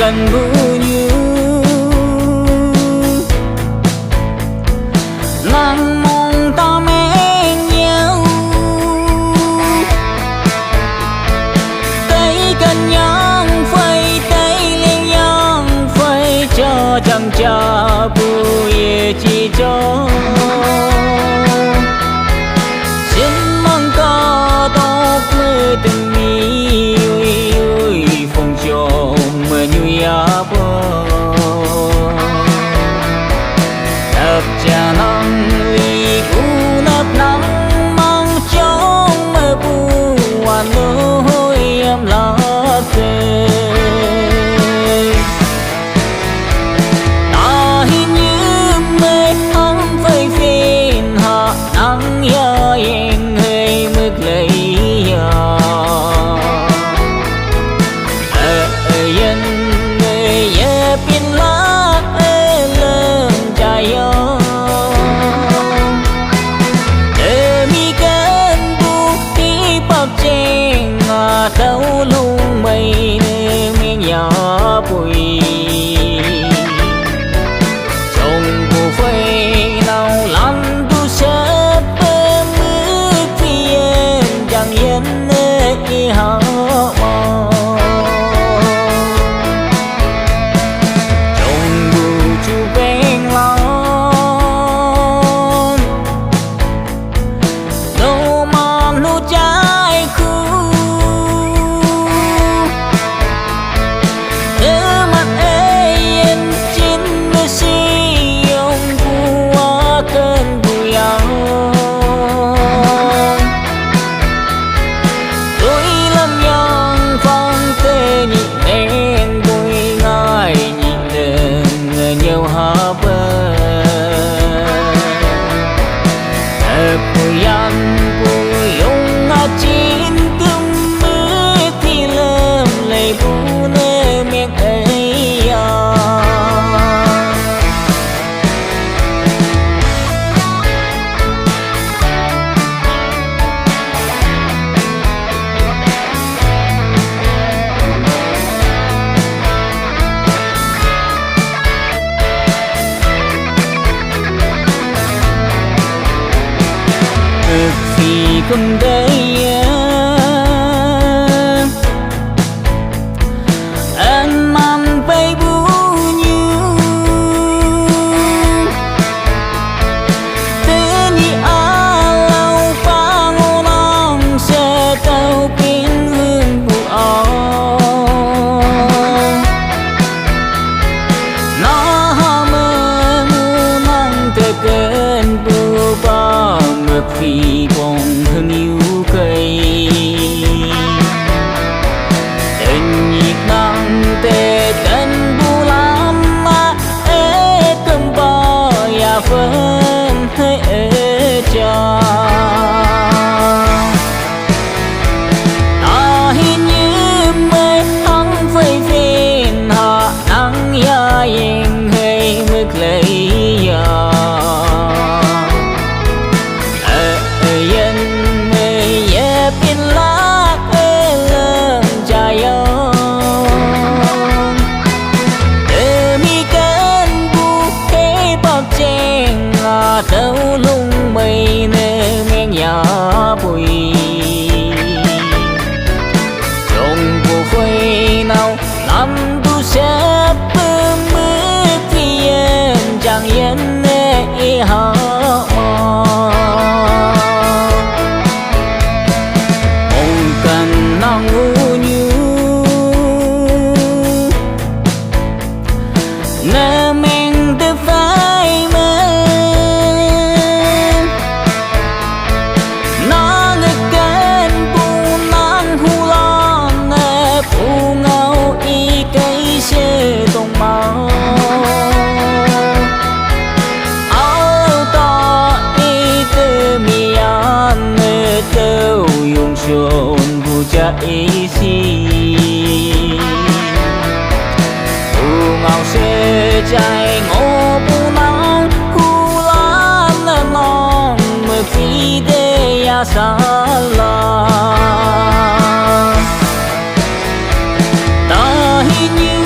cần bunyi nắng mong ta mến nhau tay cần nhang phơi tay lên nhang phơi cho chẳng cha bùi chỉ cho xin mong có tốt mơ từng mi ui phong trông mơ như áp đập cha nắng ly cũ nấp nắng mang trong mơ buồn hoàn lối em lát về ta hình như mê ấm phơi phiền hạ nắng ya yên hơi mức lấy yên người ye pin lá lên trái thấu lung mây miếng nhỏ bụi trong cuộc phơi nào lăn tu sớp mưa phiền chẳng yên nơi họ trong bụi chu bên lon đâu mòn lu trái cùng đây anh mang bay bunyi teni alau pangonang sẽ tao pin hương bu nó mơ mu mang te ken bu ba ngược phi bông thương yêu cây tình nhịp nắng tê tên bu lam mà ê cơm bò ya phân hơi ê cha ta hình như mây nắng phơi phiền hạ nắng ya yên hay mức lấy ya thấu lung mây nơi miếng nhỏ bụi trong cuộc phơi nào làm tu sớp mưa phiền chẳng yên nơi họ mong cần nắng u như nơi mình từ phai chôn bu chạy si u ngao se chạy ngô bu nắng khu lan non mơ phi de ya sa la ta hình như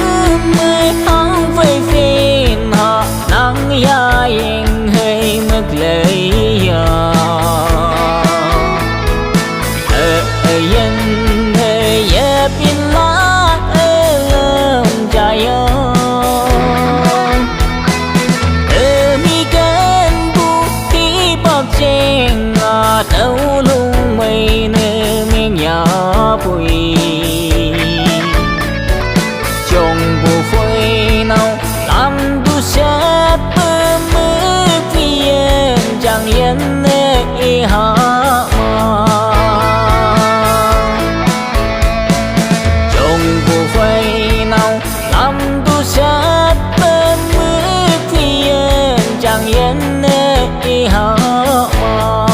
họ mò chồng của quay nào làm tu sát bên mưa thì chẳng yên nơi họ mò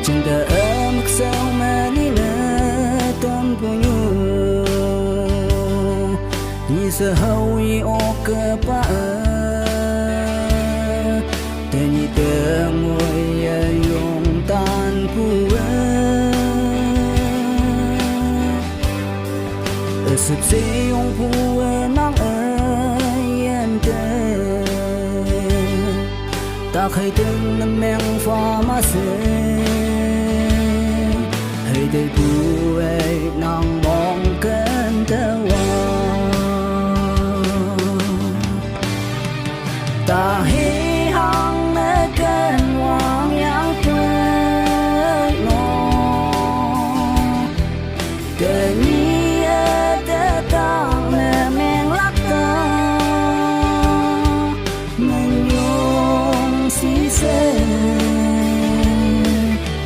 Cinta emak sama nila tanpunya Ni sahawi o kepaa Tani temoy yung tanpua Asap siyong puwa ng ayante Ta khai từng năm mèng pha mà se hay để bu ai nàng mong cơn tơ ta hi hang nơi cơn hoang yang quên nó để ni ở tang nơi mèng lắc ta mình nhung si se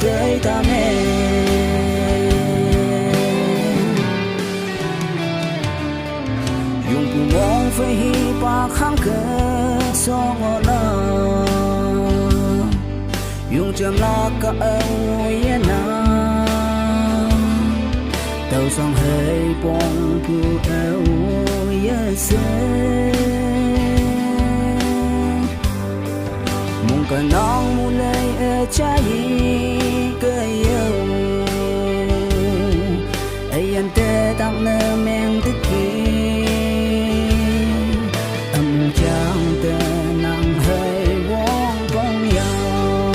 tới ta mẹ dùng cùng mong phải hi ba khang cơ so ngõ na dùng chăm la cả âu yên na tàu sông hơi bong pu âu yên se mong cả nong mu lệ ở trái cây yêu ai anh tê tặng nơ men tức kia chẳng tê nặng hơi vong vong nhau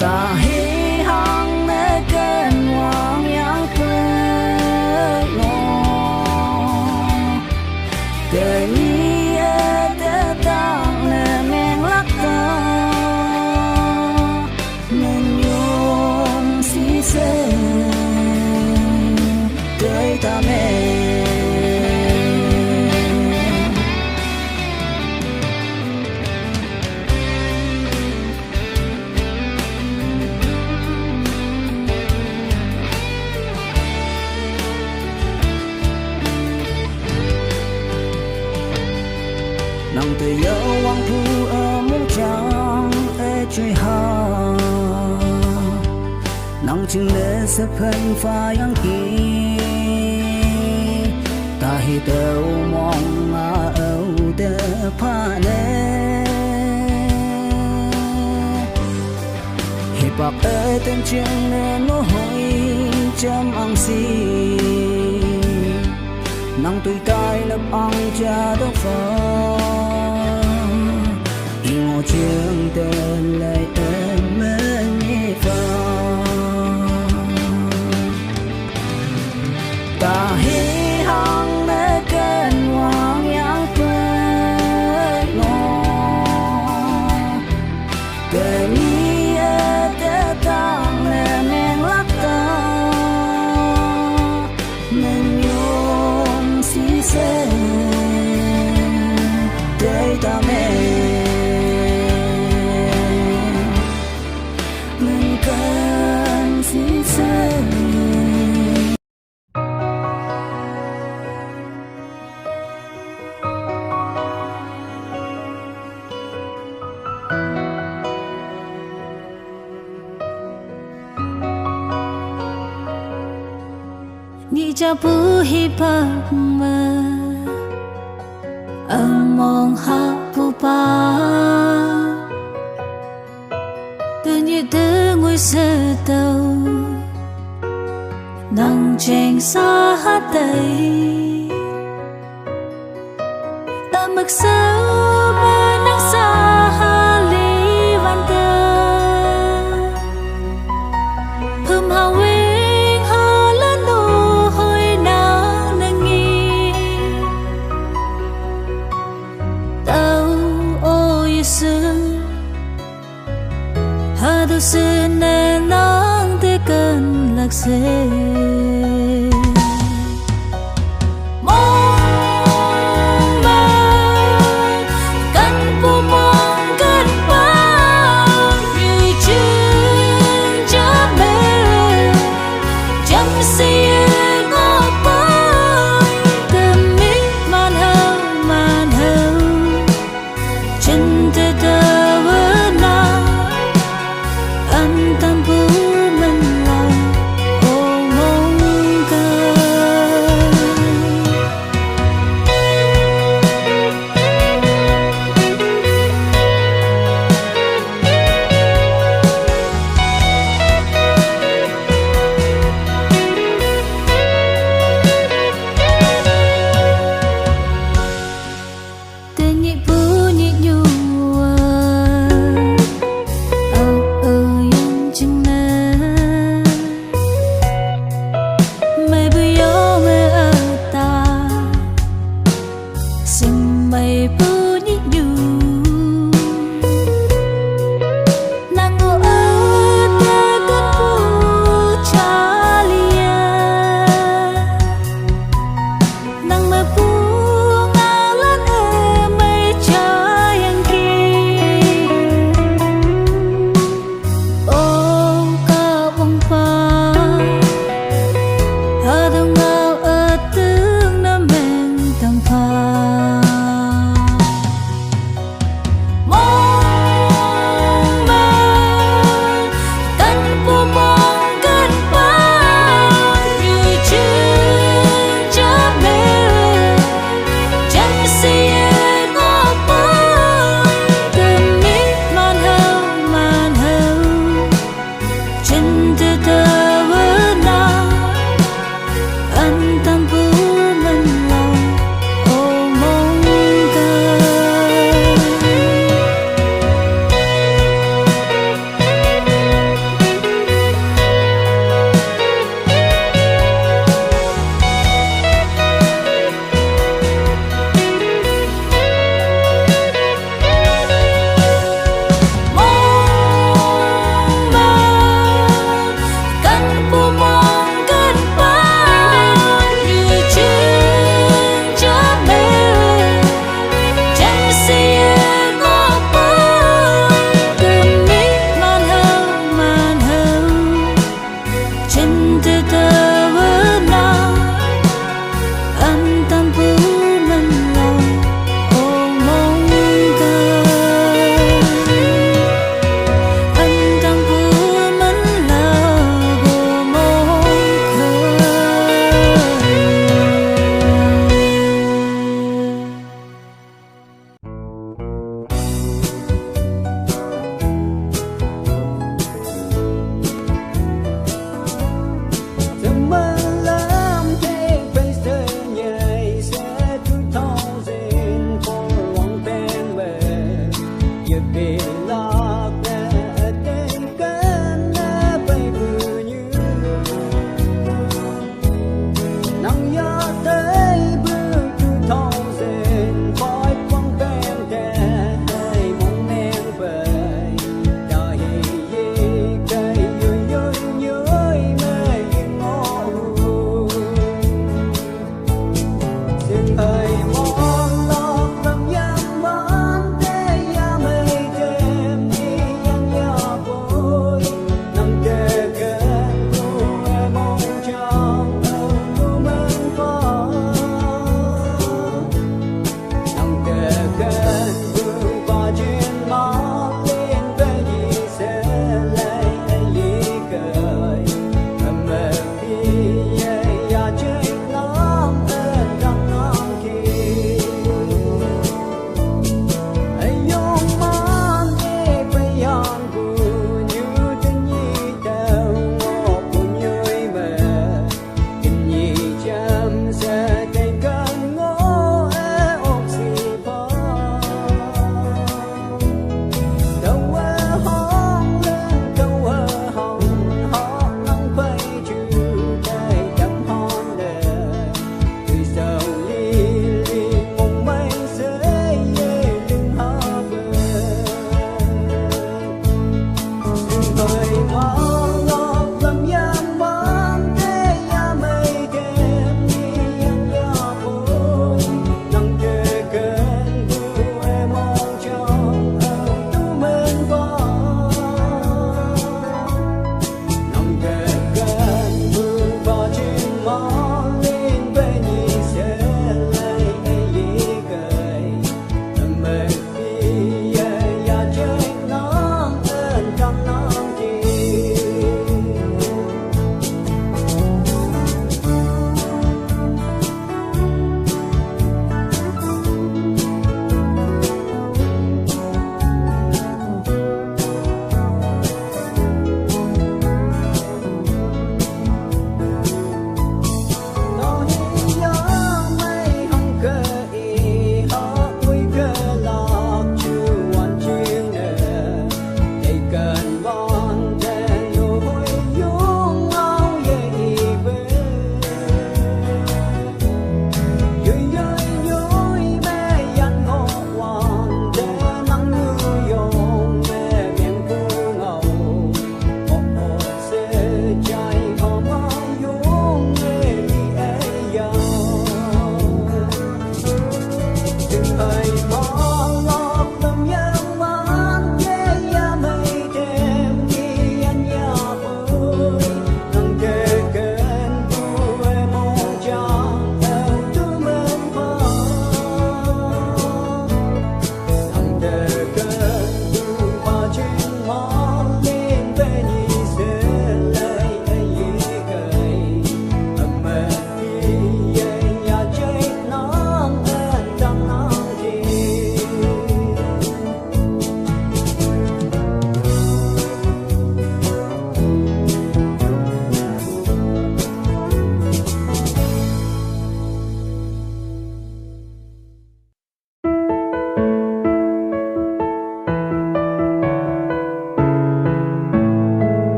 ta hi hăng nơi cơn hoang yang quên nó để ni ở tang nơi men lắc ta nên nhung si se tới ta mẹ nang te yo wang pu ở mong chang e chui ha nang chừng le se phen pha yang ki ta hi teu mong ma âu te pha le hi bak e tem chiang ne no hoi cham ang si nang tui tai lập ang cha đâu phai ngô chiêng tên lại em mến nhị pha ta hi hăng nơi cơn hoang yang quên nó kể ni ở tang lệ men lắc ta nên nhung si se để ta mẹ Ni cha pu hi pa ma mong ha pu pa tự nhiên từ ngôi sơ tàu nắng trên xa hát đầy ta mực sâu bên nắng xa lý văn tơ hum hào sương tu se ne nang te kan lak se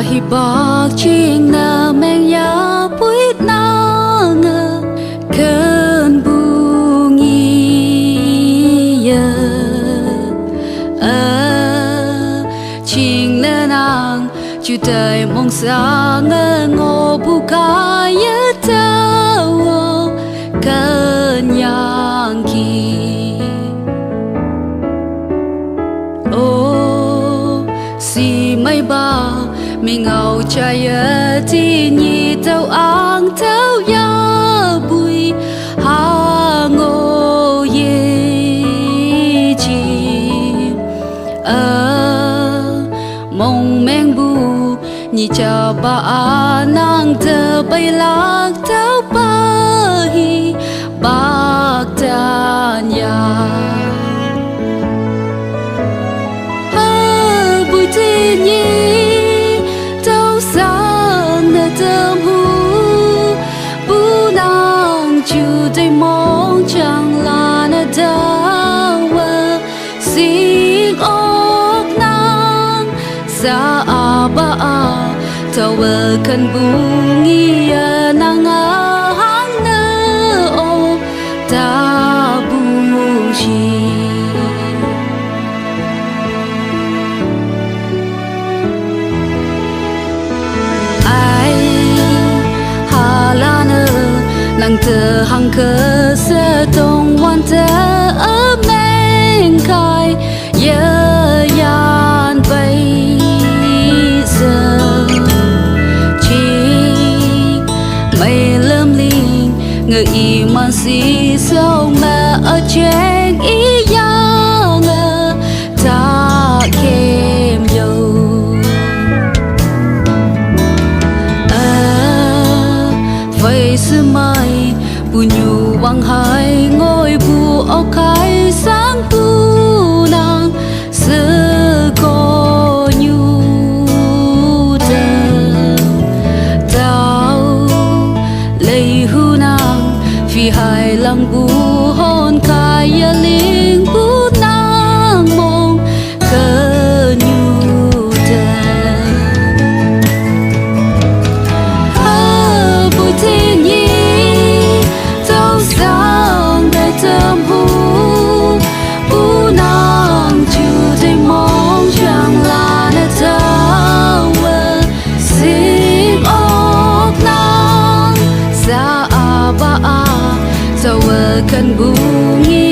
hi bak ching na meng ya puit na nga ken bungi ya ching na nang chu tai mong sa nga ngo bu ka ya ta wo ken yang ki si mai ba mình ngầu trai thì nhị tàu ang tàu ya bùi ha ngô ye chi mong meng bu nhị cha ba nang tơ bay lạc tàu ba hi bạc tan ya thiên nhi tao sang na tâm hu bu nang chu tay mong chẳng là na dawa sing ok nang sa ba tao kan bungi nang hang na o ta bu chi nang tơ hang cơ sơ tông hoàn tơ ở men khai yơ yan bay giờ chỉ mây lâm linh người iman si sâu mà ở trên ý yang ta kem dâu vậy sự mai bunyu wang hai ngôi bu o khai sáng tu nang sơ co nhu tao lấy hu nang phi hai lang bu hôn khai linh bu nang mong cơ nhu bụi thiên nhi sang đại tâm hu bu nang chu tay mong chẳng là na tao sing ok nang sa ba tao kan bungi